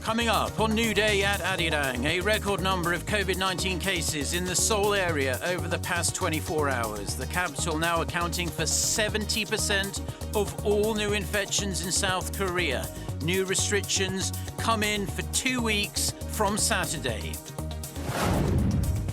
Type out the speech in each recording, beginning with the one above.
Coming up on New Day at Arirang, a record number of COVID-19 cases in the Seoul area over the past 24 hours. The capital now accounting for 70% of all new infections in South Korea. New restrictions come in for 2 weeks from Saturday.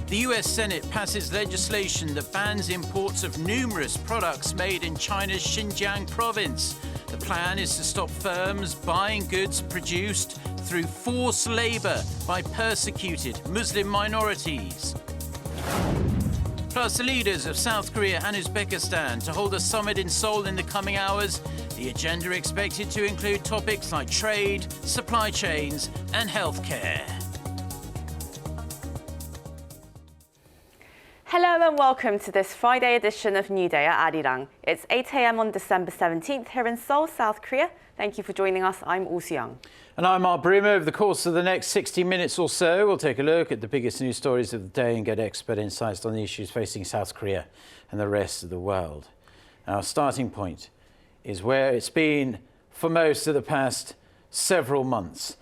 The US Senate passes legislation that bans imports of numerous products made in China's Xinjiang province. The plan is to stop firms buying goods produced through forced labor by persecuted Muslim minorities. Plus, the leaders of South Korea and Uzbekistan to hold a summit in Seoul in the coming hours. The agenda expected to include topics like trade, supply chains, and healthcare. Hello and welcome to this Friday edition of New Day at Arirang. It's 8 a.m. on December 17th here in Seoul, South Korea. Thank you for joining us. I'm Young. And I'm Mark Brimmer. Over the course of the next 60 minutes or so, we'll take a look at the biggest news stories of the day and get expert insights on the issues facing South Korea and the rest of the world. Our starting point is where it's been for most of the past several months.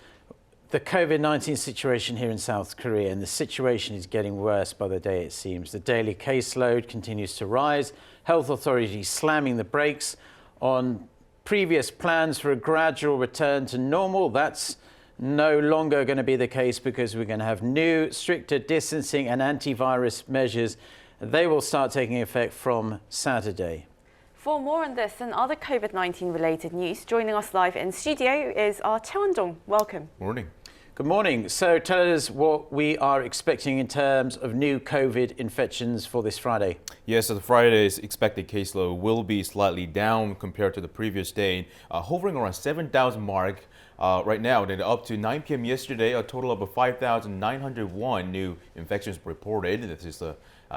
The COVID-19 situation here in South Korea, and the situation is getting worse by the day, it seems. The daily caseload continues to rise. Health authorities slamming the brakes on previous plans for a gradual return to normal. That's no longer going to be the case because we're going to have new, stricter distancing and antivirus measures. They will start taking effect from Saturday. For more on this and other COVID-19 related news, joining us live in studio is our Cheon-jong. Welcome. Morning. Good morning. So tell us what we are expecting in terms of new COVID infections for this Friday. Yes, so the Friday's expected caseload will be slightly down compared to the previous day, hovering around 7,000 mark right now. Then up to 9 p.m. yesterday, a total of 5,901 new infections reported. This is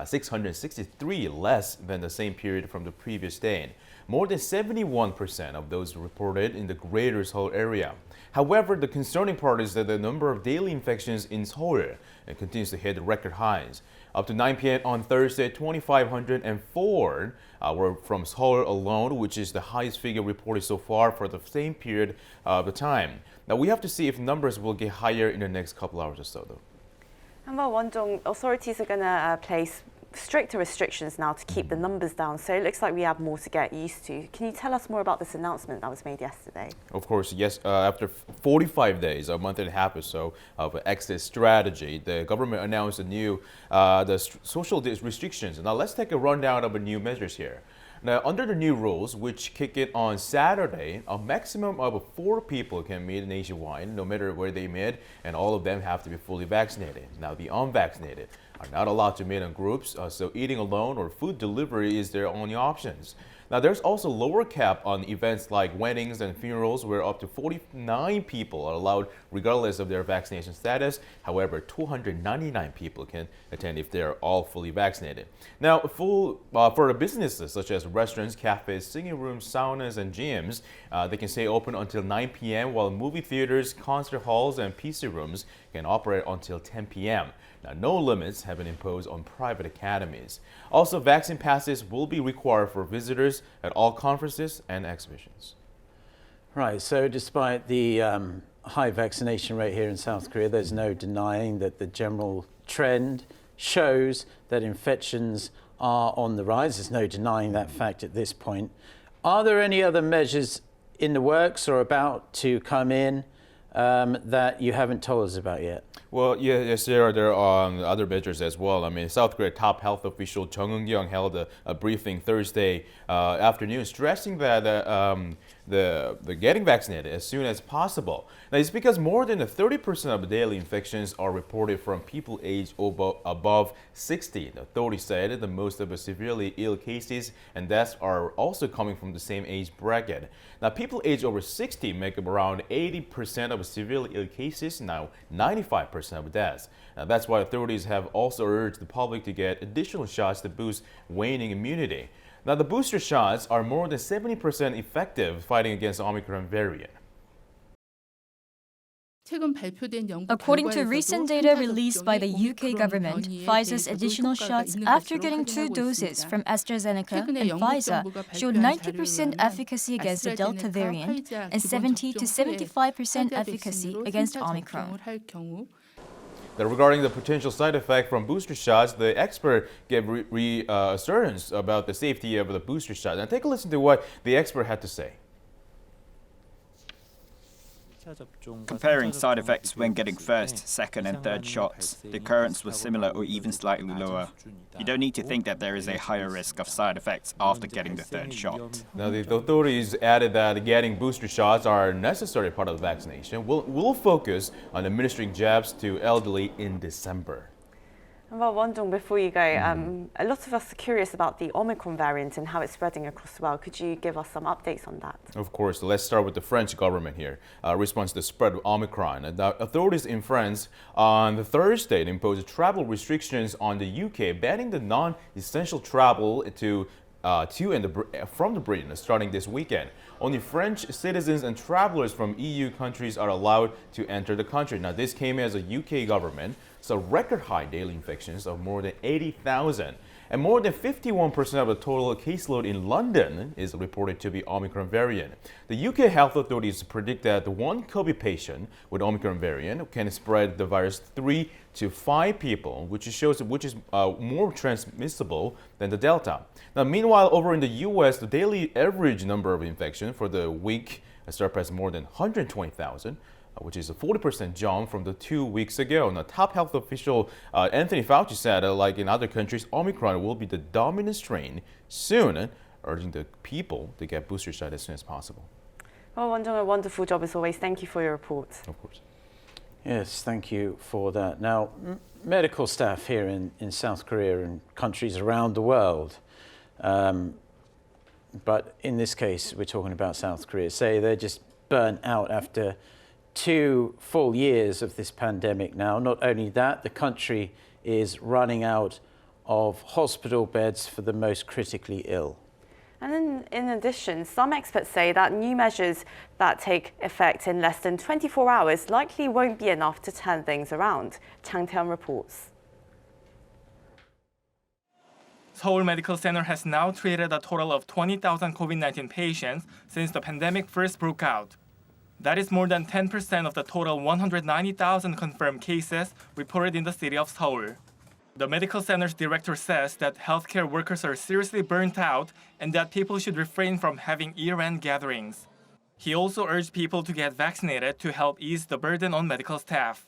663 less than the same period from the previous day. More than 71% of those reported in the greater Seoul area. However, the concerning part is that the number of daily infections in Seoul continues to hit record highs. Up to 9 p.m. on Thursday, 2,504 were from Seoul alone, which is the highest figure reported so far for the same period of the time. Now, we have to see if numbers will get higher in the next couple hours or so, though. And well, Won-jong, authorities are going to place stricter restrictions now to keep the numbers down, so it looks like we have more to get used to. Can you tell us more about this announcement that was made yesterday? Of course, yes. After 45 days, a month and a half or so of exit strategy, the government announced a new social restrictions. Now let's take a rundown of the new measures here. Now, under the new rules, which kick in on Saturday, a maximum of 4 people can meet nationwide, no matter where they meet, and all of them have to be fully vaccinated. Now, the unvaccinated are not allowed to meet in groups, so eating alone or food delivery is their only options. Now, there's also lower cap on events like weddings and funerals where up to 49 people are allowed regardless of their vaccination status. However, 299 people can attend if they're all fully vaccinated. Now, for the businesses such as restaurants, cafes, singing rooms, saunas, and gyms, they can stay open until 9 p.m. while movie theaters, concert halls, and PC rooms can operate until 10 p.m. Now, no limits have been imposed on private academies. Also, vaccine passes will be required for visitors at all conferences and exhibitions. Right, so despite the high vaccination rate here in South Korea, there's no denying that the general trend shows that infections are on the rise. There's no denying that fact at this point. Are there any other measures in the works or about to come in that you haven't told us about yet? Well, yes, there are other measures as well. I mean, South Korea top health official Jung Eun-kyung held a briefing Thursday afternoon, stressing that the getting vaccinated as soon as possible. Now, it's because more than 30% of the daily infections are reported from people aged above 60. The authorities said that most of the severely ill cases and deaths are also coming from the same age bracket. Now, people aged over 60 make up around 80% of severely ill cases, now 95% of deaths. Now, that's why authorities have also urged the public to get additional shots to boost waning immunity. Now, the booster shots are more than 70% effective fighting against the Omicron variant. According to recent data released by the UK government, Pfizer's additional shots after getting 2 doses from AstraZeneca and Pfizer showed 90% efficacy against the Delta variant and 70 to 75% efficacy against Omicron. Now, regarding the potential side effect from booster shots, the expert gave reassurance about the safety of the booster shot. Now, take a listen to what the expert had to say. Comparing side effects when getting first, second and third shots, the occurrence was similar or even slightly lower. You don't need to think that there is a higher risk of side effects after getting the third shot. Now, the authorities added that getting booster shots are a necessary part of the vaccination. We'll focus on administering jabs to elderly in December. Well, Won-jung, before you go, a lot of us are curious about the Omicron variant and how it's spreading across the world. Could you give us some updates on that? Of course. Let's start with the French government here. Response to the spread of Omicron. The authorities in France on the Thursday imposed travel restrictions on the UK, banning the non-essential travel to and from the Britain starting this weekend. Only French citizens and travelers from EU countries are allowed to enter the country. Now, this came as a UK government saw record high daily infections of more than 80,000. And more than 51% of the total caseload in London is reported to be Omicron variant. The UK health authorities predict that one COVID patient with Omicron variant can spread the virus 3 to 5 people, which is more transmissible than the Delta. Now, meanwhile, over in the US, the daily average number of infections for the week surpassed more than 120,000. Which is a 40% jump from the 2 weeks ago. Now, top health official Anthony Fauci said, like in other countries, Omicron will be the dominant strain soon, urging the people to get booster shot as soon as possible. Well, Won-jung, a wonderful job as always. Thank you for your report. Of course. Yes, thank you for that. Now, medical staff here in South Korea and countries around the world, but in this case, we're talking about South Korea, say they're just burnt out after 2 full years of this pandemic now. Not only that, the country is running out of hospital beds for the most critically ill. And in addition, some experts say that new measures that take effect in less than 24 hours likely won't be enough to turn things around. Chang Tae-yeon reports. Seoul Medical Center has now treated a total of 20,000 COVID-19 patients since the pandemic first broke out. That is more than 10% of the total 190,000 confirmed cases reported in the city of Seoul. The medical center's director says that healthcare workers are seriously burnt out and that people should refrain from having year-end gatherings. He also urged people to get vaccinated to help ease the burden on medical staff.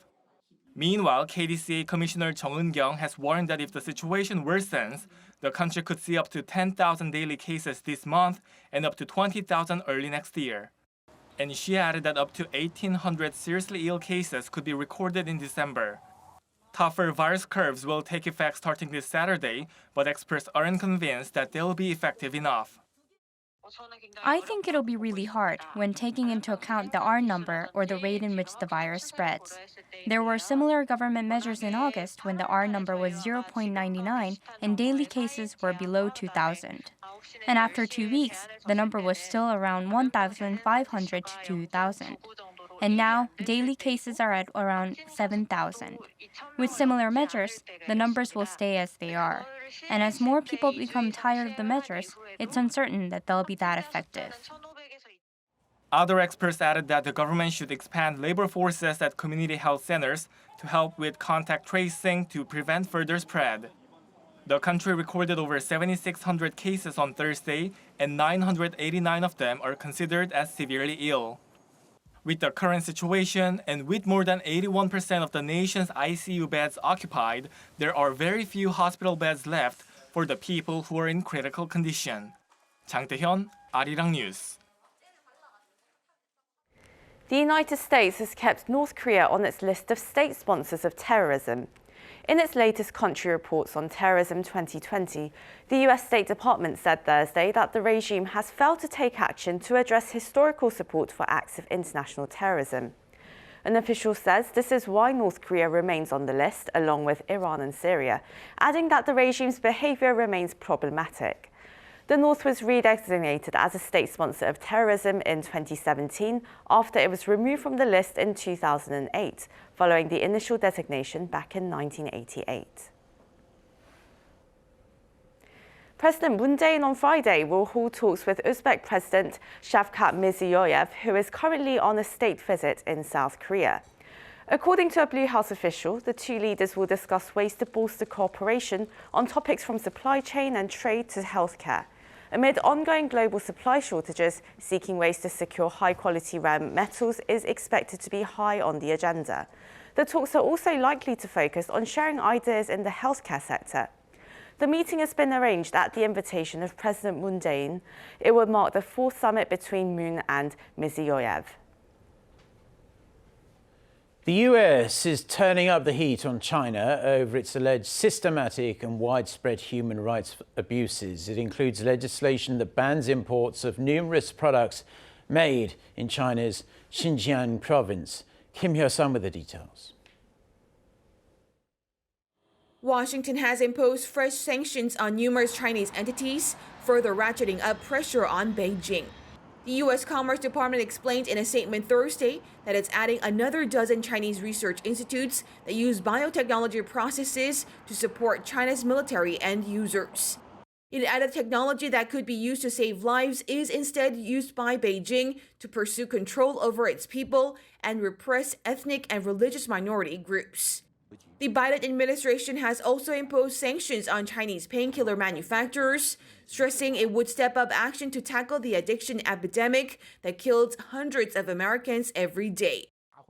Meanwhile, KDCA Commissioner Chung Eun-kyung has warned that if the situation worsens, the country could see up to 10,000 daily cases this month and up to 20,000 early next year. And she added that up to 1,800 seriously ill cases could be recorded in December. Tougher virus curves will take effect starting this Saturday, but experts aren't convinced that they'll be effective enough. I think it'll be really hard when taking into account the R number or the rate in which the virus spreads. There were similar government measures in August when the R number was 0.99 and daily cases were below 2,000. And after 2 weeks, the number was still around 1,500 to 2,000. And now, daily cases are at around 7,000. With similar measures, the numbers will stay as they are. And as more people become tired of the measures, it's uncertain that they'll be that effective. Other experts added that the government should expand labor forces at community health centers to help with contact tracing to prevent further spread. The country recorded over 7,600 cases on Thursday, and 989 of them are considered as severely ill. With the current situation, and with more than 81% of the nation's ICU beds occupied, there are very few hospital beds left for the people who are in critical condition. Chang Tae-yeon, Arirang News. The United States has kept North Korea on its list of state sponsors of terrorism. In its latest country reports on terrorism 2020, the US State Department said Thursday that the regime has failed to take action to address historical support for acts of international terrorism. An official says this is why North Korea remains on the list, along with Iran and Syria, adding that the regime's behavior remains problematic. The North was redesignated as a state sponsor of terrorism in 2017 after it was removed from the list in 2008, following the initial designation back in 1988. President Moon Jae-in on Friday will hold talks with Uzbek President Shavkat Mirziyoyev, who is currently on a state visit in South Korea. According to a Blue House official, the two leaders will discuss ways to bolster cooperation on topics from supply chain and trade to healthcare. Amid ongoing global supply shortages, seeking ways to secure high-quality rare metals is expected to be high on the agenda. The talks are also likely to focus on sharing ideas in the healthcare sector. The meeting has been arranged at the invitation of President Moon Jae-in. It will mark the fourth summit between Moon and Mirziyoyev. The US is turning up the heat on China over its alleged systematic and widespread human rights abuses. It includes legislation that bans imports of numerous products made in China's Xinjiang province. Kim Hyo-sun with the details. Washington has imposed fresh sanctions on numerous Chinese entities, further ratcheting up pressure on Beijing. The U.S. Commerce Department explained in a statement Thursday that it's adding another dozen Chinese research institutes that use biotechnology processes to support China's military and users. It added technology that could be used to save lives is instead used by Beijing to pursue control over its people and repress ethnic and religious minority groups. The Biden administration has also imposed sanctions on Chinese painkiller manufacturers, stressing it would step up action to tackle the addiction epidemic that kills hundreds of Americans every day.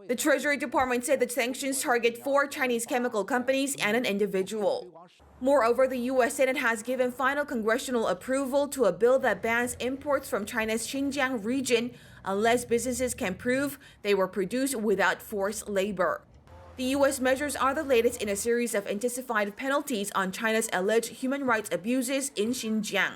The Treasury Department said the sanctions target 4 Chinese chemical companies and an individual. Moreover, the U.S. Senate has given final congressional approval to a bill that bans imports from China's Xinjiang region unless businesses can prove they were produced without forced labor. The U.S. measures are the latest in a series of intensified penalties on China's alleged human rights abuses in Xinjiang.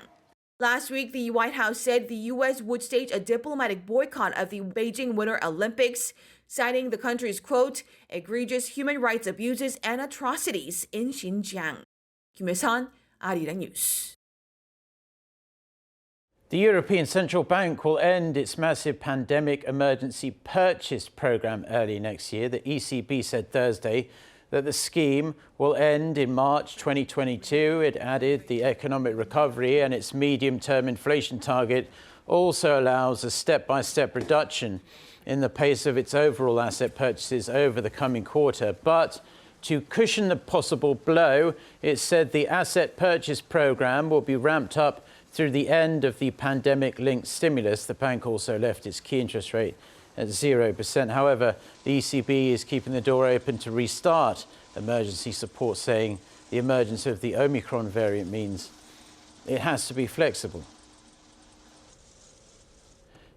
Last week, the White House said the U.S. would stage a diplomatic boycott of the Beijing Winter Olympics, citing the country's, quote, egregious human rights abuses and atrocities in Xinjiang. Kim Hyo-sun, Arirang News. The European Central Bank will end its massive pandemic emergency purchase program early next year. The ECB said Thursday that the scheme will end in March 2022. It added the economic recovery and its medium-term inflation target also allows a step-by-step reduction in the pace of its overall asset purchases over the coming quarter. But to cushion the possible blow, it said the asset purchase program will be ramped up through the end of the pandemic-linked stimulus. The bank also left its key interest rate at 0%. However, the ECB is keeping the door open to restart emergency support, saying the emergence of the Omicron variant means it has to be flexible.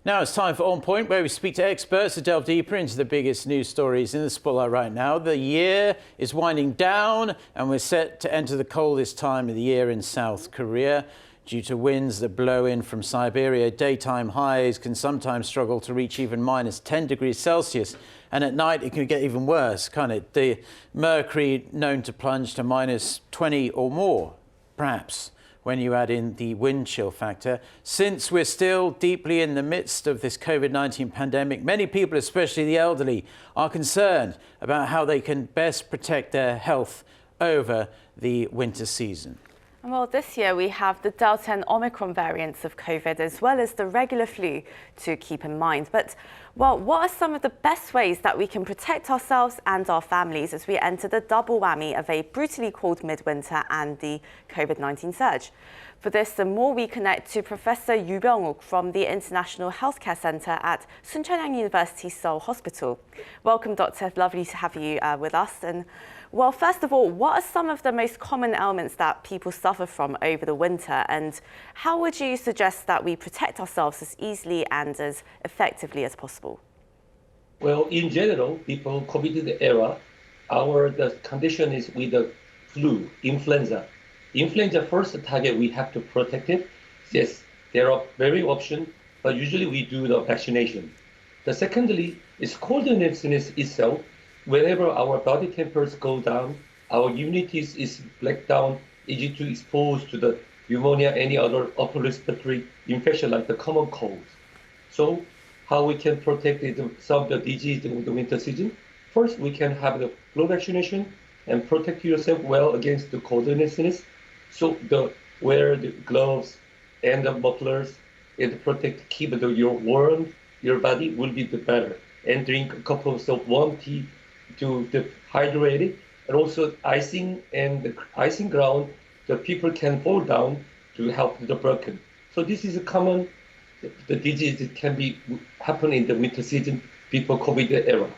Now it's time for On Point, where we speak to experts to delve deeper into the biggest news stories in the spotlight right now. The year is winding down, and we're set to enter the coldest time of the year in South Korea. Due to winds that blow in from Siberia, daytime highs can sometimes struggle to reach even minus 10 degrees Celsius. And at night, it can get even worse, can't it? The mercury known to plunge to minus 20 or more, perhaps, when you add in the wind chill factor. Since we're still deeply in the midst of this COVID-19 pandemic, many people, especially the elderly, are concerned about how they can best protect their health over the winter season. Well, this year we have the Delta and Omicron variants of COVID as well as the regular flu to keep in mind. But, well, what are some of the best ways that we can protect ourselves and our families as we enter the double whammy of a brutally cold midwinter and the COVID-19 surge? For this, the more we connect to Professor Yu Byung-wook from the International Healthcare Center at Suncheon University Seoul Hospital. Welcome, Doctor. Lovely to have you with us. And well, first of all, what are some of the most common ailments that people suffer from over the winter, and how would you suggest that we protect ourselves as easily and as effectively as possible? Well, in general, before COVID era, the condition is with the flu, influenza. Influenza first target, we have to protect it. Yes, there are very options, but usually we do the vaccination. The secondly is coldness itself. Whenever our body temperatures go down, our immunity is black down, easy to expose to the pneumonia, any other upper respiratory infection like the common cold. So how we can protect some of the disease in the winter season? First, we can have the flu vaccination and protect yourself well against the cold illnesses. So wear the gloves and the mufflers and keep your warm, your body will be the better. And drink a couple of warm tea to hydrate it. And also icing and the icing ground, the people can fall down to help the broken. So this is a common the disease that can happen in the winter season before COVID era.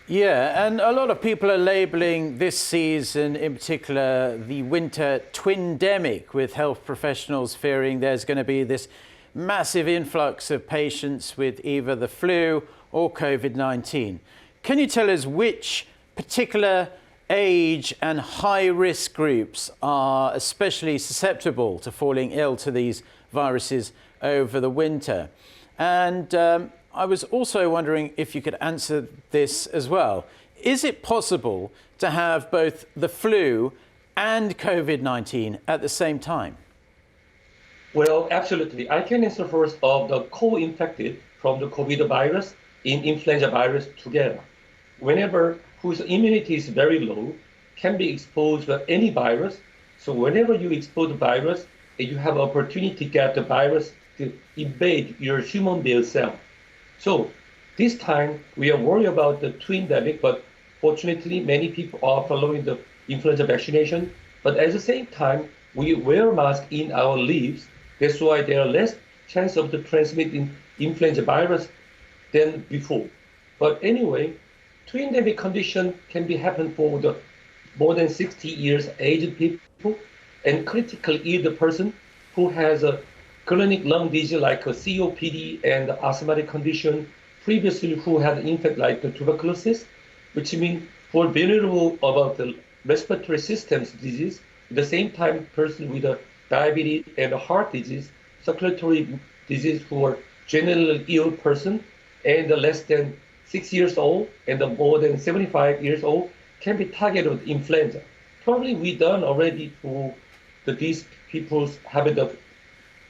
Yeah, and a lot of people are labeling this season, in particular, the winter twindemic, with health professionals fearing there's going to be this massive influx of patients with either the flu or COVID-19. Can you tell us which particular age and high-risk groups are especially susceptible to falling ill to these viruses over the winter? And I was also wondering if you could answer this as well. Is it possible to have both the flu and COVID-19 at the same time? Well, absolutely. I can answer first of the co-infected from the COVID virus in influenza virus together. Whenever whose immunity is very low, can be exposed to any virus. So whenever you expose the virus, you have opportunity to get the virus to invade your human being cell. So this time we are worried about the twindemic, but fortunately many people are following the influenza vaccination. But at the same time, we wear masks in our lives. That's why there are less chance of the transmitting influenza virus than before. But anyway, twindemic condition can be happen for the more than 60 years aged people and critically ill person who has a chronic lung disease like a COPD and asthmatic condition, previously who had infect like the tuberculosis, which means for vulnerable about the respiratory systems disease, at the same time person with a diabetes and a heart disease, circulatory disease who are generally ill person and less than 6 years old and more than 75 years old can be targeted with influenza. Probably we done already for these people having the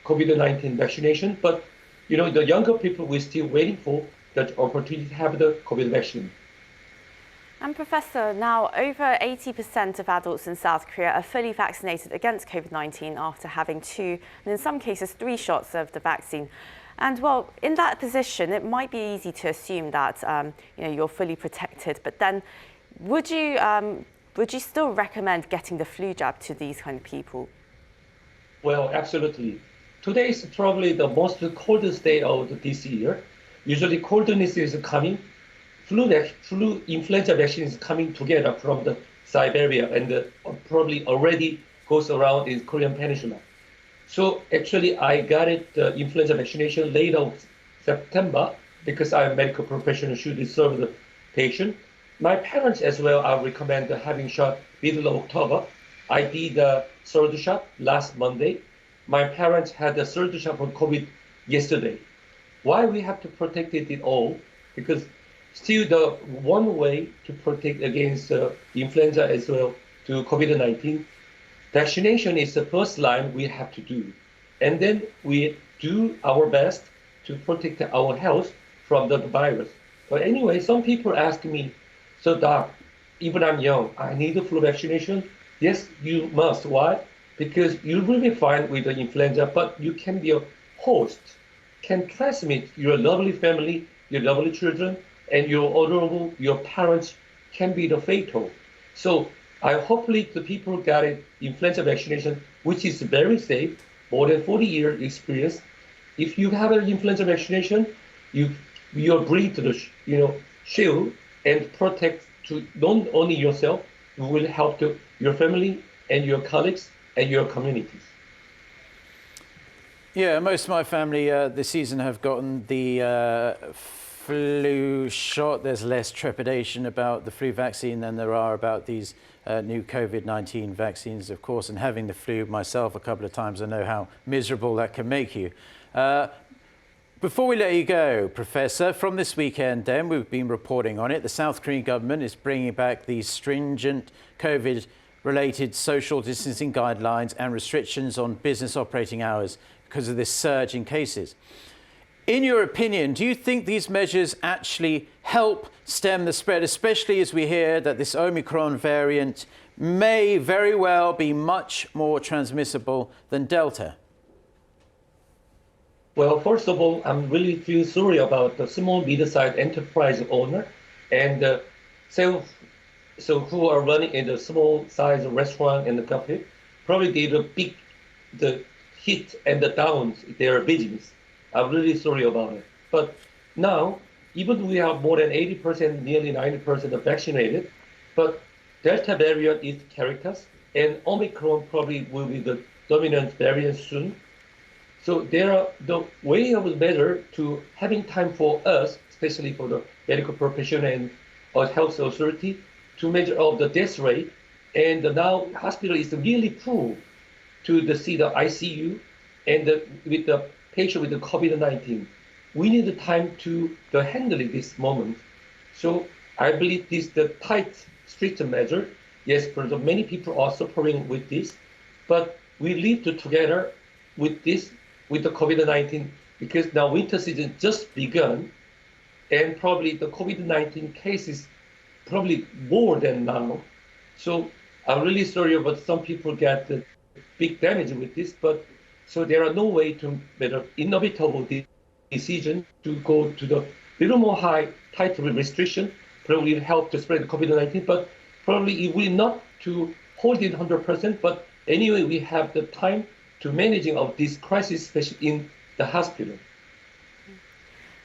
COVID-19 vaccination, but the younger people we're still waiting for that opportunity to have the COVID vaccine. And Professor, now over 80% of adults in South Korea are fully vaccinated against COVID-19 after having 2, and in some cases 3 shots of the vaccine. And well, in that position, it might be easy to assume that you're fully protected. But then, would you still recommend getting the flu jab to these kind of people? Well, absolutely. Today is probably the most coldest day of this year. Usually, coldness is coming. Flu influenza vaccine is coming together from the Siberia and probably already goes around in Korean Peninsula. So actually, I got the influenza vaccination late of September because I'm a medical professional should serve the patient. My parents as well, I recommend having shot middle of October. I did the 3rd shot last Monday. My parents had the 3rd shot for COVID yesterday. Why we have to protect it all? Because still the one way to protect against influenza as well to COVID-19, vaccination is the first line we have to do. And then we do our best to protect our health from the virus. But anyway, some people ask me, so doc, even I'm young, I need a flu vaccination? Yes, you must. Why? Because you will be fine with the influenza, but you can be a host, can transmit your lovely family, your lovely children, and your parents can be the fatal. So I hopefully the people got it influenza vaccination, which is very safe, more than 40 years experience. If you have an influenza vaccination, you agree to the shield and protect to not only yourself, you will help to your family and your colleagues and your communities. Yeah, most of my family this season have gotten the flu shot. There's less trepidation about the flu vaccine than there are about these new COVID-19 vaccines, of course, and having the flu myself a couple of times, I know how miserable that can make you. Before we let you go, Professor, from this weekend then, we've been reporting on it, the South Korean government is bringing back these stringent COVID related social distancing guidelines and restrictions on business operating hours because of this surge in cases. In your opinion, do you think these measures actually help stem the spread, especially as we hear that this Omicron variant may very well be much more transmissible than Delta? Well, first of all, I'm really feel sorry about the small, medium-sized enterprise owner and so who are running in the small-sized restaurant and the cafe. Probably the hit and the downs their business. I'm really sorry about it. But now, even we have more than 80%, nearly 90% vaccinated, but Delta variant is carrying us, and Omicron probably will be the dominant variant soon. So there are the way of the measure to having time for us, especially for the medical profession and health authority, to measure of the death rate. And now hospital is really full to see the ICU and with the patient with the COVID-19. We need the time to handle this moment. So I believe this the tight, strict measure. Yes, for the many people are suffering with this, but we live together with this, with the COVID-19, because now winter season just begun, and probably the COVID-19 cases probably more than now. So I'm really sorry about some people get the big damage with this, but so there are no way to make an inevitable decision to go to the little more tight restriction, probably help to spread the COVID-19, but probably it will not to hold it 100%, but anyway, we have the time to managing of this crisis, especially in the hospital.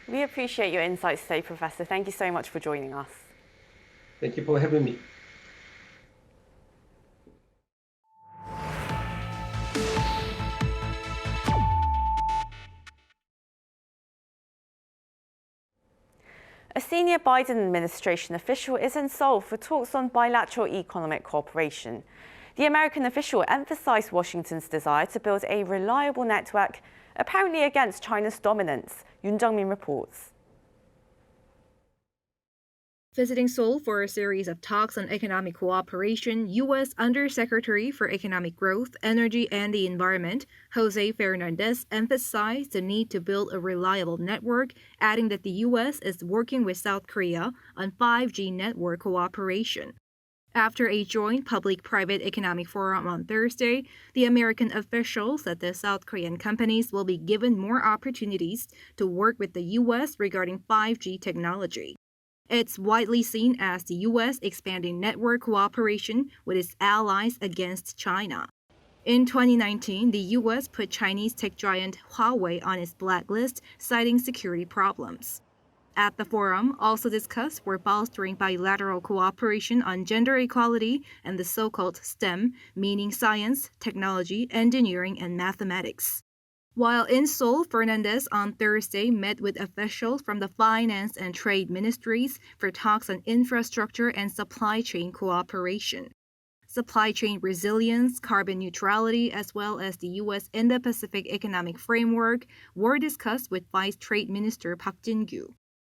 We appreciate your insights today, Professor. Thank you so much for joining us. Thank you for having me. A senior Biden administration official is in Seoul for talks on bilateral economic cooperation. The American official emphasized Washington's desire to build a reliable network, apparently against China's dominance. Lee Jung-jae reports. Visiting Seoul for a series of talks on economic cooperation, U.S. Undersecretary for Economic Growth, Energy and the Environment, Jose Fernandez, emphasized the need to build a reliable network, adding that the U.S. is working with South Korea on 5G network cooperation. After a joint public-private economic forum on Thursday, the American official said the South Korean companies will be given more opportunities to work with the U.S. regarding 5G technology. It's widely seen as the U.S. expanding network cooperation with its allies against China. In 2019, the U.S. put Chinese tech giant Huawei on its blacklist, citing security problems. At the forum, also discussed were bolstering bilateral cooperation on gender equality and the so-called STEM, meaning science, technology, engineering, and mathematics. While in Seoul, Fernandez on Thursday met with officials from the finance and trade ministries for talks on infrastructure and supply chain cooperation. Supply chain resilience, carbon neutrality, as well as the U.S. Indo-Pacific Economic Framework were discussed with Vice Trade Minister Park Jin-gyu.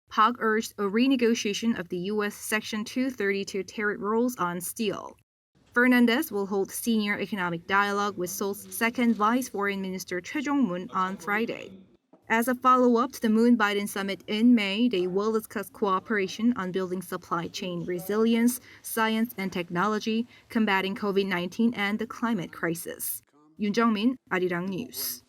Park urged a renegotiation of the U.S. Section 232 tariff rules on steel. Fernandez will hold senior economic dialogue with Seoul's second Vice Foreign Minister Choi Jong-moon on Friday. As a follow-up to the Moon-Biden summit in May, they will discuss cooperation on building supply chain resilience, science and technology, combating COVID-19 and the climate crisis. Yoon Jung-min, Arirang News.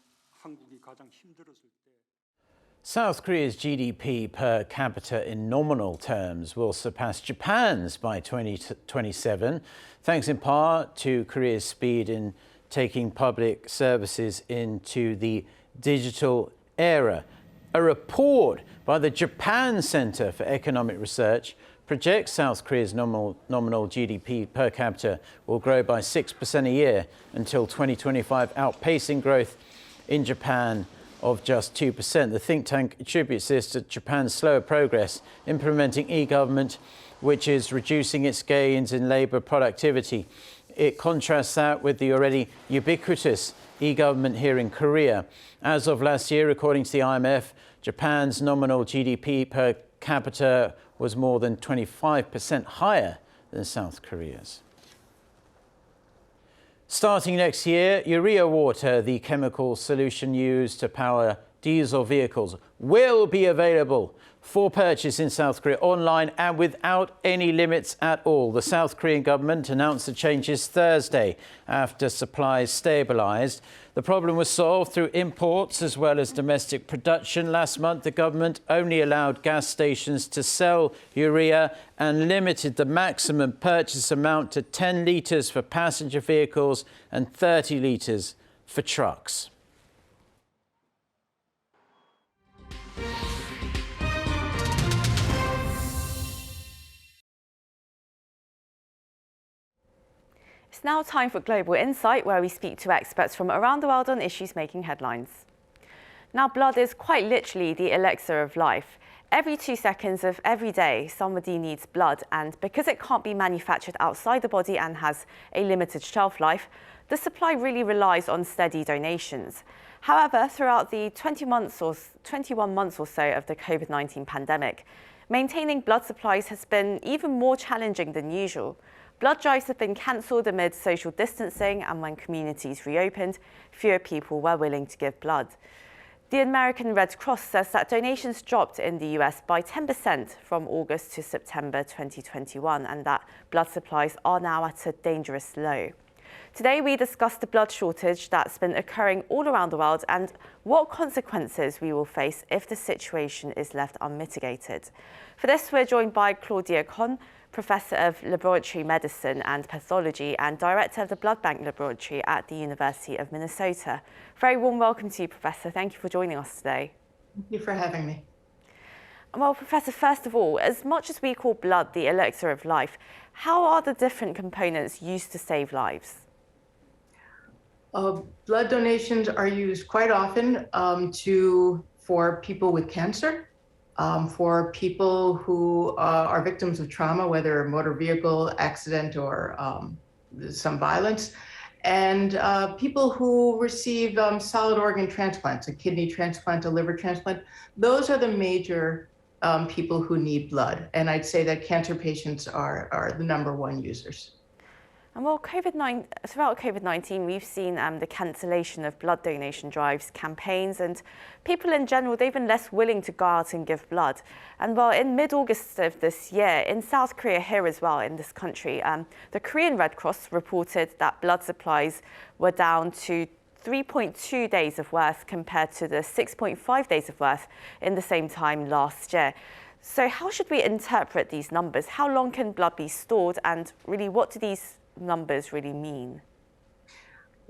South Korea's GDP per capita in nominal terms will surpass Japan's by 2027, thanks in part to Korea's speed in taking public services into the digital era. A report by the Japan Center for Economic Research projects South Korea's nominal GDP per capita will grow by 6% a year until 2025, outpacing growth in Japan of just 2%. The think tank attributes this to Japan's slower progress implementing e-government, which is reducing its gains in labor productivity. It contrasts that with the already ubiquitous e-government here in Korea. As of last year, according to the IMF, Japan's nominal GDP per capita was more than 25% higher than South Korea's. Starting next year, Urea water, the chemical solution used to power diesel vehicles, will be available for purchase in South Korea online and without any limits at all. The South Korean government announced the changes Thursday after supplies stabilized. The problem was solved through imports as well as domestic production. Last month, the government only allowed gas stations to sell urea and limited the maximum purchase amount to 10 litres for passenger vehicles and 30 litres for trucks. It's now time for Global Insight, where we speak to experts from around the world on issues making headlines. Now, blood is quite literally the elixir of life. Every 2 seconds of every day, somebody needs blood, and because it can't be manufactured outside the body and has a limited shelf life, the supply really relies on steady donations. However, throughout the 21 months or so of the COVID-19 pandemic, maintaining blood supplies has been even more challenging than usual. Blood drives have been cancelled amid social distancing, and when communities reopened, fewer people were willing to give blood. The American Red Cross says that donations dropped in the US by 10% from August to September 2021, and that blood supplies are now at a dangerous low. Today, we discuss the blood shortage that's been occurring all around the world and what consequences we will face if the situation is left unmitigated. For this, we're joined by Claudia Kohn, Professor of Laboratory Medicine and Pathology and Director of the Blood Bank Laboratory at the University of Minnesota. Very warm welcome to you, Professor. Thank you for joining us today. Thank you for having me. Well, Professor, first of all, as much as we call blood the elixir of life, how are the different components used to save lives? Blood donations are used quite often for people with cancer, for people who are victims of trauma, whether a motor vehicle accident or some violence, and people who receive solid organ transplants, a kidney transplant, a liver transplant. Those are the major people who need blood. And I'd say that cancer patients are the #1 users. And well, throughout COVID-19, we've seen the cancellation of blood donation drives, campaigns, and people in general, they've been less willing to go out and give blood. And well, in mid-August of this year, in South Korea here as well, in this country, the Korean Red Cross reported that blood supplies were down to 3.2 days of worth compared to the 6.5 days of worth in the same time last year. So how should we interpret these numbers? How long can blood be stored, and really what do these numbers really mean?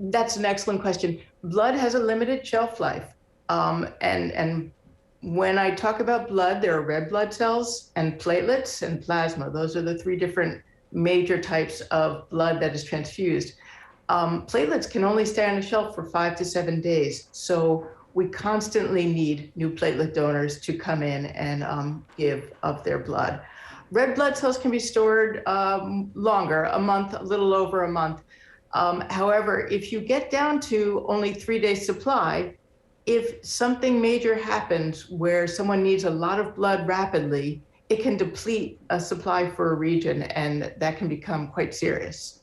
That's an excellent question. Blood has a limited shelf life. And when I talk about blood, there are red blood cells and platelets and plasma. Those are the 3 different major types of blood that is transfused. Platelets can only stay on the shelf for 5 to 7 days. So we constantly need new platelet donors to come in and give of their blood. Red blood cells can be stored longer, a month, a little over a month. However, if you get down to only 3 days supply, if something major happens where someone needs a lot of blood rapidly, it can deplete a supply for a region, and that can become quite serious.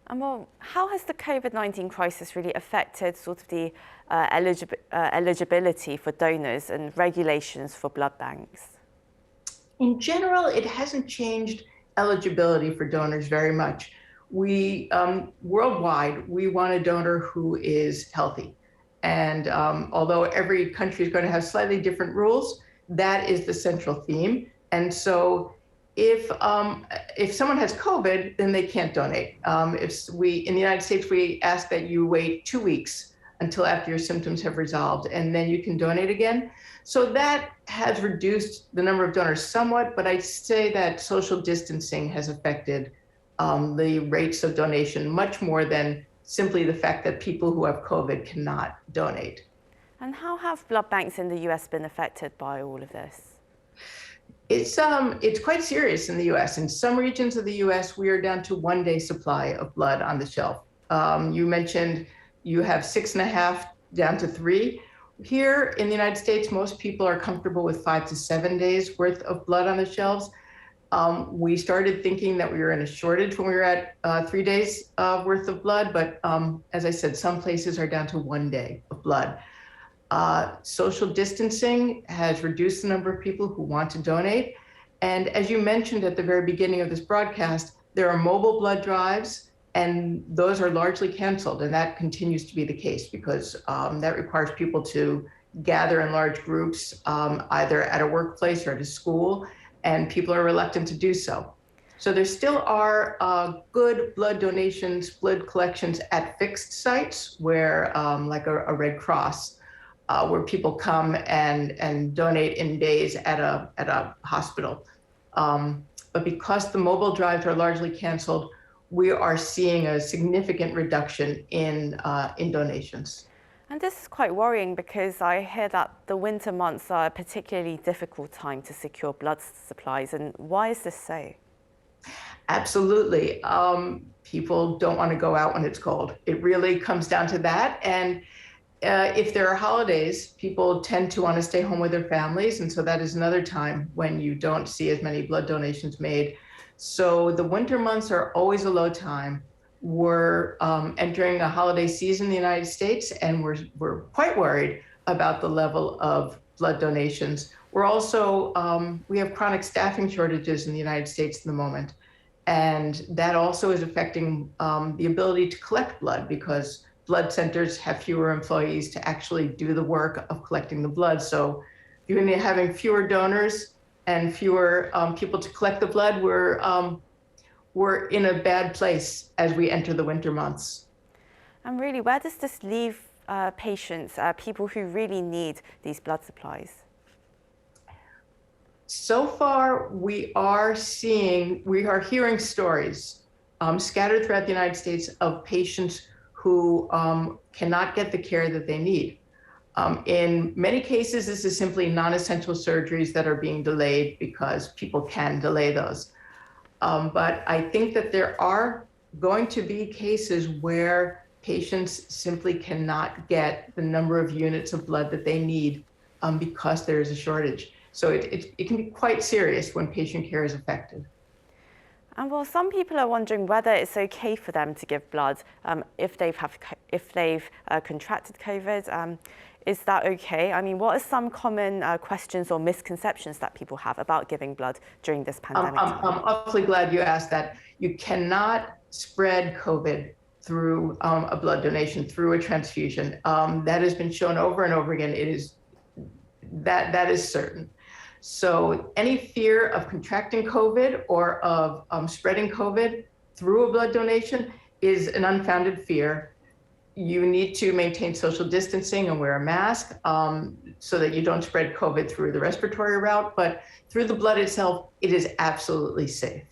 And well, how has the COVID-19 crisis really affected sort of the eligibility for donors and regulations for blood banks? In general, it hasn't changed eligibility for donors very much. We, worldwide, we want a donor who is healthy. And although every country is going to have slightly different rules, that is the central theme. And so if someone has COVID, then they can't donate. In the United States, we ask that you wait 2 weeks until after your symptoms have resolved, and then you can donate again. So that has reduced the number of donors somewhat, but I'd say that social distancing has affected the rates of donation much more than simply the fact that people who have COVID cannot donate. And how have blood banks in the US been affected by all of this? It's quite serious in the US. In some regions of the US, we are down to 1 day supply of blood on the shelf. You mentioned you have 6.5 down to 3. Here in the United States, most people are comfortable with 5 to 7 days worth of blood on the shelves. We started thinking that we were in a shortage when we were at 3 days worth of blood, but as I said, some places are down to 1 day of blood. Social distancing has reduced the number of people who want to donate. And as you mentioned at the very beginning of this broadcast, there are mobile blood drives, and those are largely canceled. And that continues to be the case because that requires people to gather in large groups, either at a workplace or at a school, and people are reluctant to do so. So there still are good blood donations, blood collections at fixed sites where, like a Red Cross, where people come and donate in days at a hospital. But because the mobile drives are largely canceled, we are seeing a significant reduction in donations. And this is quite worrying because I hear that the winter months are a particularly difficult time to secure blood supplies. And why is this so? Absolutely. People don't want to go out when it's cold. It really comes down to that. And if there are holidays, people tend to want to stay home with their families. And so that is another time when you don't see as many blood donations made. So the winter months are always a low time. We're entering a holiday season in the United States, and we're quite worried about the level of blood donations. We're also, we have chronic staffing shortages in the United States at the moment. And that also is affecting the ability to collect blood because blood centers have fewer employees to actually do the work of collecting the blood. So you're going to be having fewer donors and fewer people to collect the blood. We're in a bad place as we enter the winter months. And really, where does this leave patients, people who really need these blood supplies? So far, we are hearing stories scattered throughout the United States of patients who cannot get the care that they need. In many cases, this is simply non-essential surgeries that are being delayed because people can delay those. But I think that there are going to be cases where patients simply cannot get the number of units of blood that they need because there is a shortage. So it can be quite serious when patient care is affected. And well, some people are wondering whether it's okay for them to give blood if they've contracted COVID. Is that okay? I mean, what are some common questions or misconceptions that people have about giving blood during this pandemic? I'm awfully glad you asked that. You cannot spread COVID through a blood donation, through a transfusion. That has been shown over and over again. That is certain. So any fear of contracting COVID or of spreading COVID through a blood donation is an unfounded fear. You need to maintain social distancing and wear a mask so that you don't spread COVID through the respiratory route, but through the blood itself, it is absolutely safe.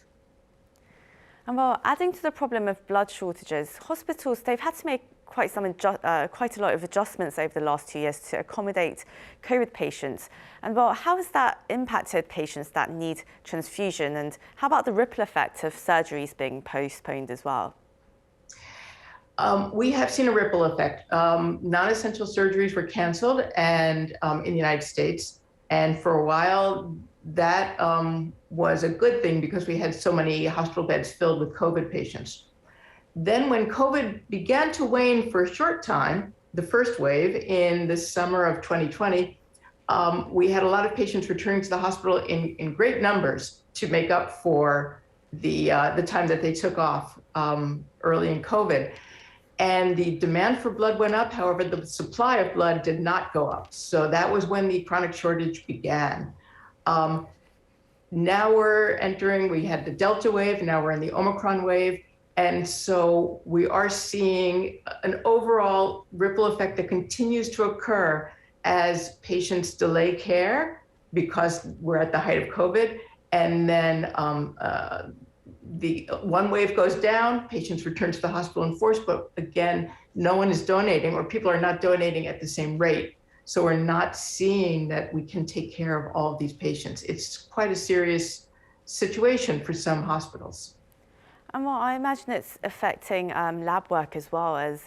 And well, adding to the problem of blood shortages, hospitals, they've had to make quite a lot of adjustments over the last 2 years to accommodate COVID patients. And well, how has that impacted patients that need transfusion? And how about the ripple effect of surgeries being postponed as well? We have seen a ripple effect. Non-essential surgeries were canceled and in the United States. And for a while, that was a good thing because we had so many hospital beds filled with COVID patients. Then when COVID began to wane for a short time, the first wave in the summer of 2020, we had a lot of patients returning to the hospital in great numbers to make up for the time that they took off early in COVID. And the demand for blood went up. However, the supply of blood did not go up. So that was when the chronic shortage began. Now we had the Delta wave, now we're in the Omicron wave. And so we are seeing an overall ripple effect that continues to occur as patients delay care because we're at the height of COVID. And then the one wave goes down, patients return to the hospital in force, but again, no one is donating or people are not donating at the same rate. So we're not seeing that we can take care of all of these patients. It's quite a serious situation for some hospitals. And well, I imagine it's affecting lab work as well as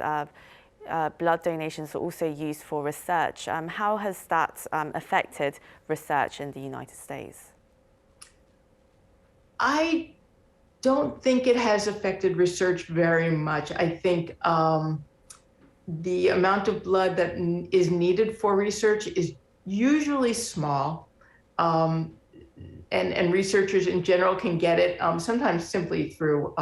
blood donations are also used for research. How has that affected research in the United States? I don't think it has affected research very much. I think the amount of blood that is needed for research is usually small, and researchers in general can get it sometimes simply through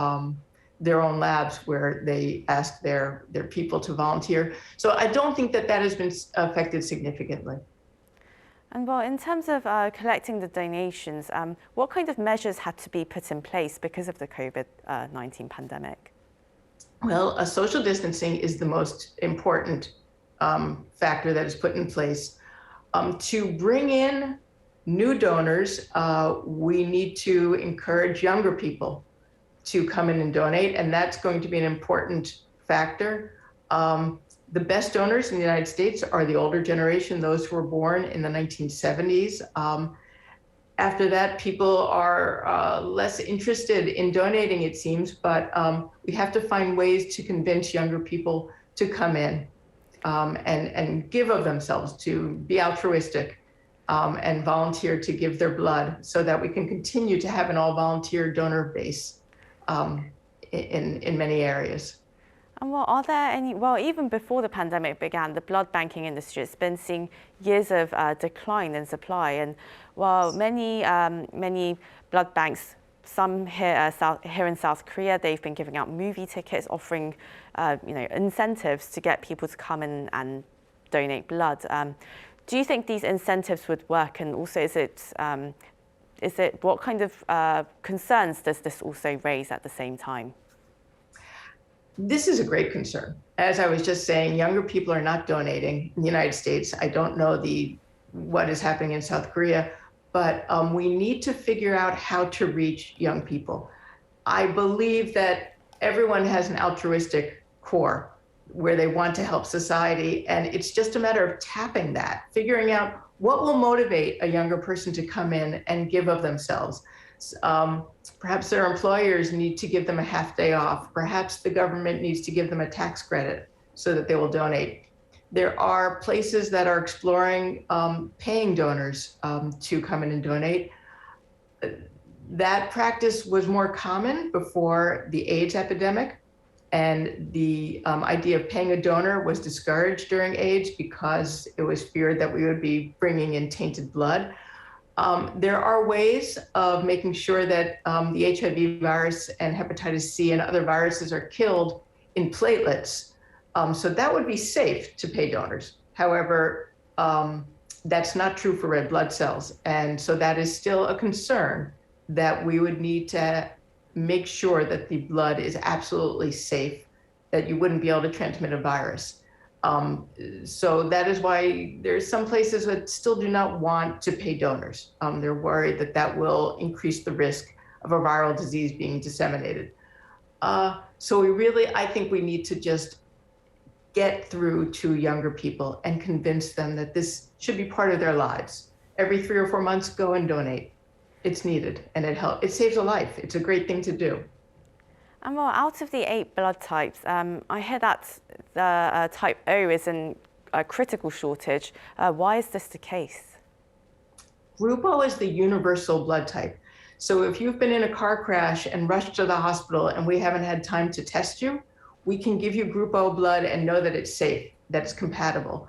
their own labs where they ask their people to volunteer. So I don't think that has been affected significantly. And well, in terms of collecting the donations, what kind of measures had to be put in place because of the COVID-19 pandemic? Well, social distancing is the most important factor that is put in place. To bring in new donors, we need to encourage younger people to come in and donate, and that's going to be an important factor. The best donors in the United States are the older generation, those who were born in the 1970s. After that, people are less interested in donating, it seems, but we have to find ways to convince younger people to come in and give of themselves, to be altruistic and volunteer to give their blood so that we can continue to have an all-volunteer donor base in many areas. And well, are there any, well, even before the pandemic began, the blood banking industry has been seeing years of decline in supply. And while many blood banks, some here in South Korea, they've been giving out movie tickets, offering incentives to get people to come in and donate blood. Do you think these incentives would work? And also, is it what kind of concerns does this also raise at the same time? This is a great concern. As I was just saying, younger people are not donating in the United States. I don't know what is happening in South Korea, but we need to figure out how to reach young people. I believe that everyone has an altruistic core where they want to help society, and it's just a matter of tapping that, figuring out what will motivate a younger person to come in and give of themselves. Perhaps their employers need to give them a half day off. Perhaps the government needs to give them a tax credit so that they will donate. There are places that are exploring paying donors to come in and donate. That practice was more common before the AIDS epidemic, and the idea of paying a donor was discouraged during AIDS because it was feared that we would be bringing in tainted blood. There are ways of making sure that the HIV virus and hepatitis C and other viruses are killed in platelets. So that would be safe to pay donors. However, that's not true for red blood cells. And so that is still a concern that we would need to make sure that the blood is absolutely safe, that you wouldn't be able to transmit a virus. So that is why there's some places that still do not want to pay donors. They're worried that that will increase the risk of a viral disease being disseminated. So I think we need to just get through to younger people and convince them that this should be part of their lives. Every 3 or 4 months, go and donate. It's needed, and it saves a life. It's a great thing to do. And well, out of the 8 blood types, I hear that the type O is in a critical shortage. Why is this the case? Group O is the universal blood type. So if you've been in a car crash and rushed to the hospital and we haven't had time to test you, we can give you Group O blood and know that it's safe, that it's compatible.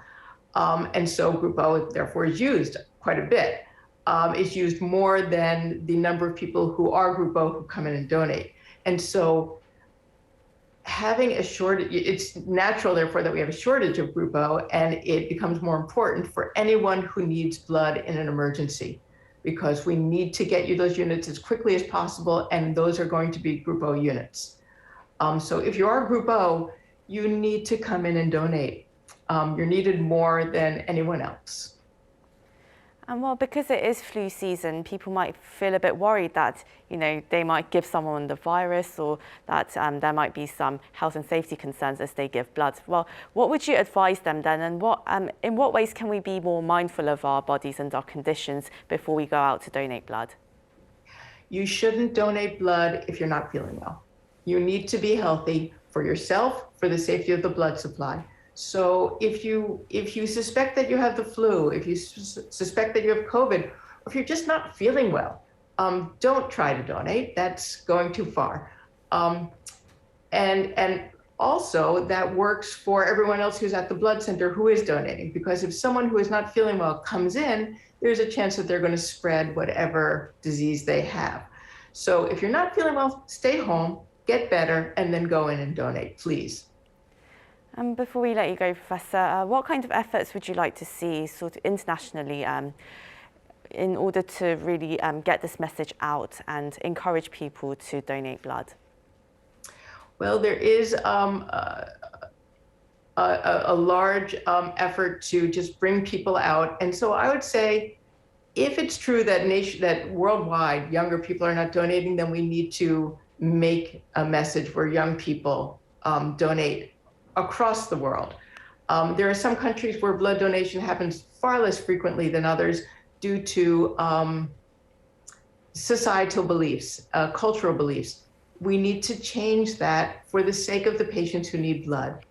And so Group O, therefore, is used quite a bit. It's used more than the number of people who are Group O who come in and donate. And so having a shortage, it's natural, therefore, that we have a shortage of Group O, and it becomes more important for anyone who needs blood in an emergency, because we need to get you those units as quickly as possible, and those are going to be Group O units. So if you are Group O, you need to come in and donate. You're needed more than anyone else. And well, because it is flu season, people might feel a bit worried that, they might give someone the virus, or that there might be some health and safety concerns as they give blood. Well, what would you advise them then? And in what ways can we be more mindful of our bodies and our conditions before we go out to donate blood? You shouldn't donate blood if you're not feeling well. You need to be healthy for yourself, for the safety of the blood supply. So if you suspect that you have the flu, if you suspect that you have COVID, or if you're just not feeling well, don't try to donate. That's going too far. And also that works for everyone else who's at the blood center who is donating, because if someone who is not feeling well comes in, there's a chance that they're going to spread whatever disease they have. So if you're not feeling well, stay home, get better, and then go in and donate, please. Before we let you go, Professor, what kind of efforts would you like to see sort of internationally in order to really get this message out and encourage people to donate blood? Well, there is a large effort to just bring people out. And so I would say, if it's true that worldwide younger people are not donating, then we need to make a message where young people donate across the world. There are some countries where blood donation happens far less frequently than others due to societal beliefs, cultural beliefs. We need to change that for the sake of the patients who need blood.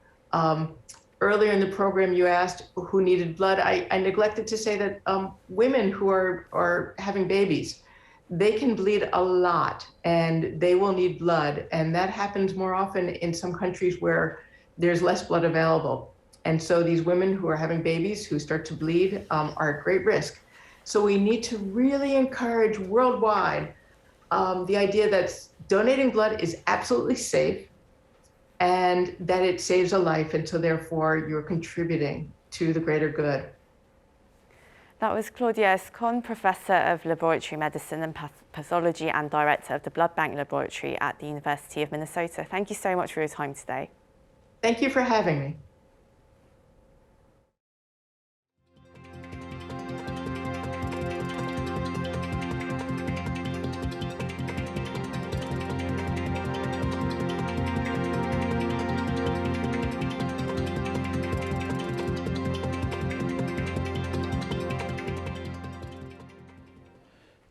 Earlier in the program, you asked who needed blood. I neglected to say that women who are having babies, they can bleed a lot and they will need blood. And that happens more often in some countries where there's less blood available. And so these women who are having babies who start to bleed are at great risk. So we need to really encourage worldwide the idea that donating blood is absolutely safe and that it saves a life, and so therefore you're contributing to the greater good. That was Claudia Escon, Professor of Laboratory Medicine and Pathology and Director of the Blood Bank Laboratory at the University of Minnesota. Thank you so much for your time today. Thank you for having me.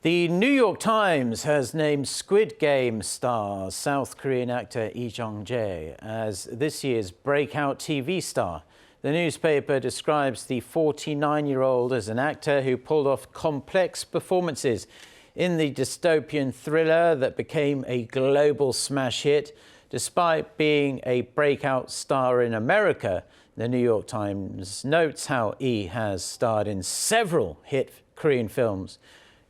The New York Times has named Squid Game star South Korean actor Lee Jung-jae as this year's breakout TV star. The newspaper describes the 49-year-old as an actor who pulled off complex performances in the dystopian thriller that became a global smash hit. Despite being a breakout star in America, the New York Times notes how Lee has starred in several hit Korean films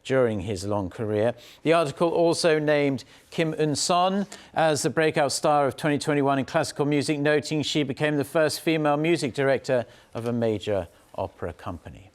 during his long career. The article also named Kim Eun-son as the breakout star of 2021 in classical music, noting she became the first female music director of a major opera company.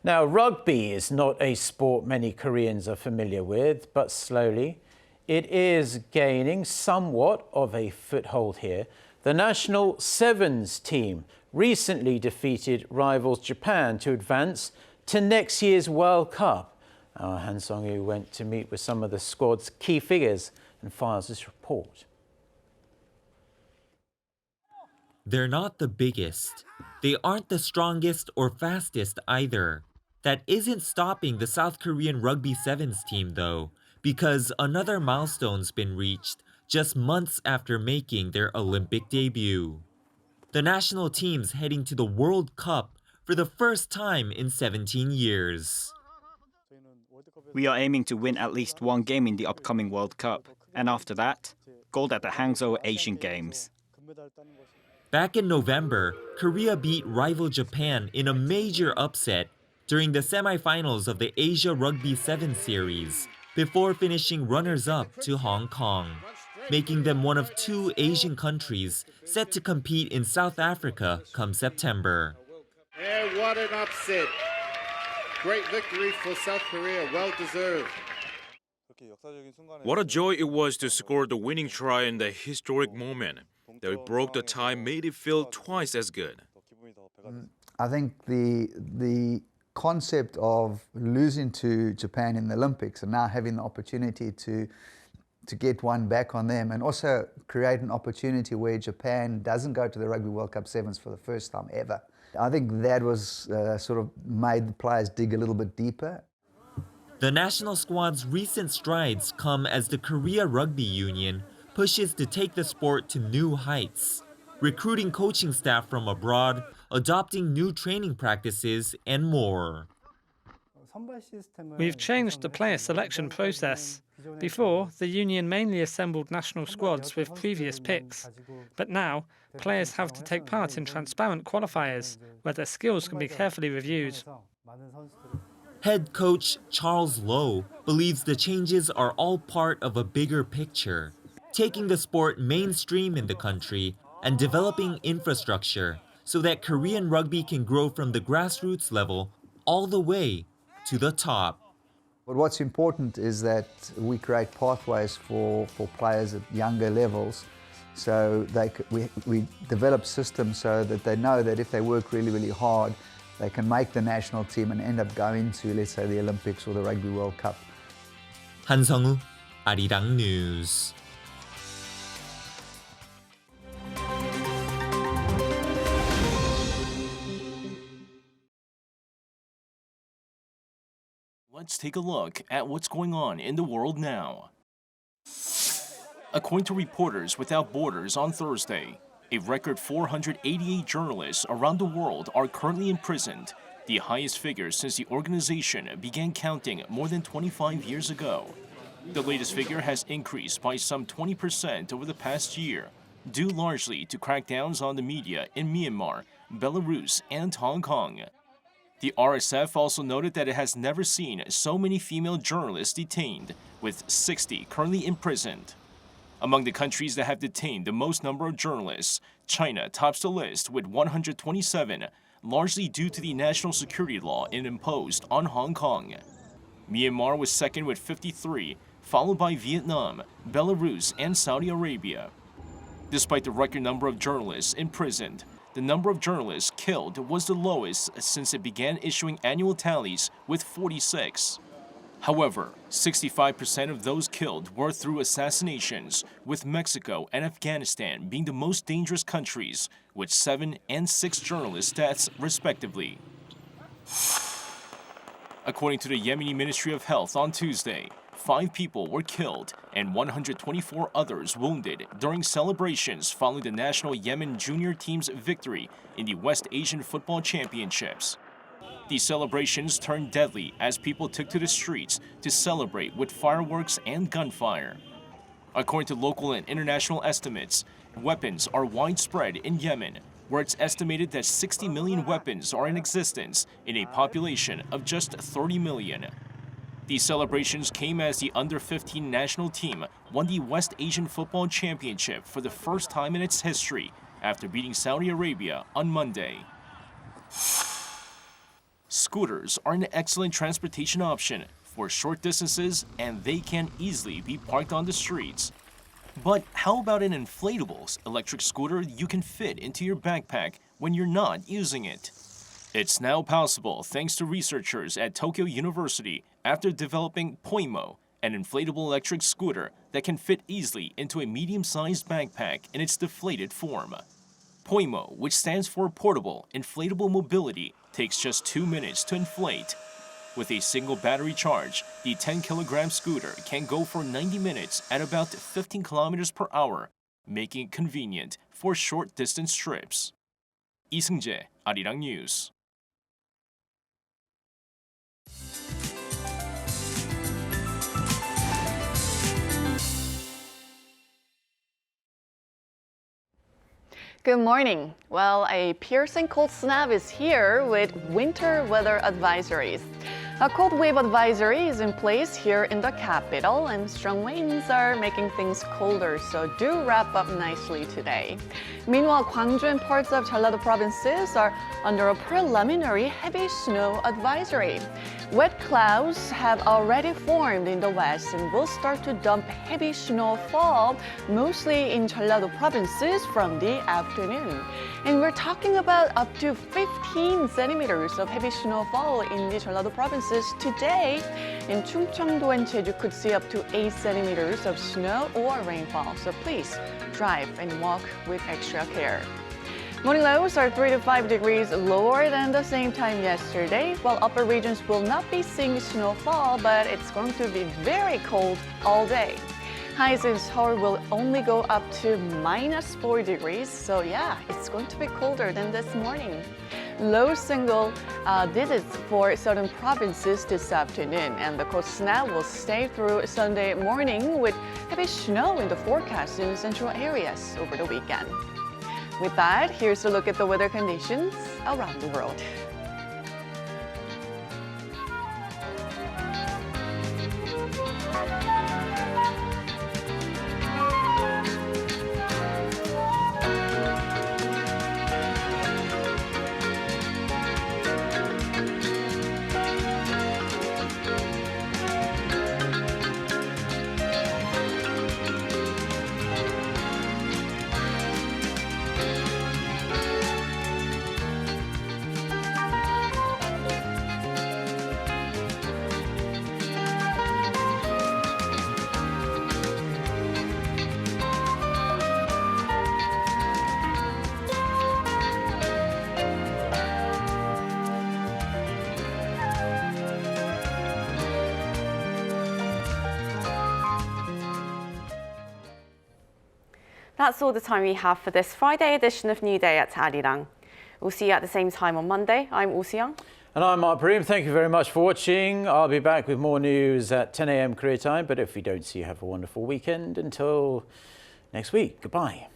Now, rugby is not a sport many Koreans are familiar with, but slowly it is gaining somewhat of a foothold here. The national Sevens team recently defeated rivals Japan to advance to next year's World Cup. Our Han Song-yu went to meet with some of the squad's key figures and files this report. They're not the biggest. They aren't the strongest or fastest either. That isn't stopping the South Korean Rugby Sevens team though, because another milestone's been reached just months after making their Olympic debut. The national team's heading to the World Cup for the first time in 17 years. We are aiming to win at least one game in the upcoming World Cup, and after that, gold at the Hangzhou Asian Games. Back in November, Korea beat rival Japan in a major upset during the semifinals of the Asia Rugby Sevens Series, before finishing runners-up to Hong Kong, making them one of 2 Asian countries set to compete in South Africa come September. And what an upset. Great victory for South Korea, well deserved. What a joy it was to score the winning try in the historic moment. That it broke the tie made it feel twice as good. I think the concept of losing to Japan in the Olympics and now having the opportunity to get one back on them, and also create an opportunity where Japan doesn't go to the Rugby World Cup Sevens for the first time ever. I think that was sort of made the players dig a little bit deeper. The national squad's recent strides come as the Korea Rugby Union pushes to take the sport to new heights, recruiting coaching staff from abroad, adopting new training practices, and more. We've changed the player selection process. Before, the union mainly assembled national squads with previous picks. But now, players have to take part in transparent qualifiers, where their skills can be carefully reviewed. Head coach Charles Lowe believes the changes are all part of a bigger picture, taking the sport mainstream in the country and developing infrastructure so that Korean rugby can grow from the grassroots level all the way to the top. But what's important is that we create pathways for players at younger levels, so we develop systems so that they know that if they work really, really hard, they can make the national team and end up going to, let's say, the Olympics or the Rugby World Cup. 한성우, Arirang News. Let's take a look at what's going on in the world now. According to Reporters Without Borders on Thursday, a record 488 journalists around the world are currently imprisoned, the highest figure since the organization began counting more than 25 years ago. The latest figure has increased by some 20% over the past year, due largely to crackdowns on the media in Myanmar, Belarus, and Hong Kong. The RSF also noted that it has never seen so many female journalists detained, with 60 currently imprisoned. Among the countries that have detained the most number of journalists, China tops the list with 127, largely due to the national security law it imposed on Hong Kong. Myanmar was second with 53, followed by Vietnam, Belarus, and Saudi Arabia. Despite the record number of journalists imprisoned, the number of journalists killed was the lowest since it began issuing annual tallies, with 46. However, 65% of those killed were through assassinations, with Mexico and Afghanistan being the most dangerous countries, with 7 and 6 journalist deaths respectively. According to the Yemeni Ministry of Health on Tuesday, 5 people were killed and 124 others wounded during celebrations following the national Yemen junior team's victory in the West Asian Football Championships. These celebrations turned deadly as people took to the streets to celebrate with fireworks and gunfire. According to local and international estimates, weapons are widespread in Yemen, where it's estimated that 60 million weapons are in existence in a population of just 30 million. These celebrations came as the under-15 national team won the West Asian Football Championship for the first time in its history after beating Saudi Arabia on Monday. Scooters are an excellent transportation option for short distances, and they can easily be parked on the streets. But how about an inflatable electric scooter you can fit into your backpack when you're not using it? It's now possible thanks to researchers at Tokyo University after developing Poimo, an inflatable electric scooter that can fit easily into a medium-sized backpack in its deflated form. Poimo, which stands for Portable Inflatable Mobility, takes just 2 minutes to inflate. With a single battery charge, the 10-kilogram scooter can go for 90 minutes at about 15 kilometers per hour, making it convenient for short-distance trips. Lee Jung-jae, Arirang News. Good morning. Well, a piercing cold snap is here with winter weather advisories. A cold wave advisory is in place here in the capital, and strong winds are making things colder, so do wrap up nicely today. Meanwhile, Gwangju and parts of Jeollado provinces are under a preliminary heavy snow advisory. Wet clouds have already formed in the west and will start to dump heavy snowfall, mostly in Jeollado provinces from the afternoon. And we're talking about up to 15 centimeters of heavy snowfall in the Jeollado provinces today. In Chungcheongdo and Jeju could see up to 8 centimeters of snow or rainfall, so please drive and walk with extra care. Morning lows are 3 to 5 degrees lower than the same time yesterday, while upper regions will not be seeing snowfall, but it's going to be very cold all day. Highs in Seoul will only go up to -4 degrees, so yeah, it's going to be colder than this morning. low single digits for certain provinces this afternoon, and the cold snap will stay through Sunday morning with heavy snow in the forecast in central areas over the weekend. With that, here's a look at the weather conditions around the world. That's all the time we have for this Friday edition of New Day at Arirang. We'll see you at the same time on Monday. I'm Oh Se-young. And I'm Mark Bream. Thank you very much for watching. I'll be back with more news at 10 a.m. Korea time. But if we don't see you, have a wonderful weekend. Until next week. Goodbye.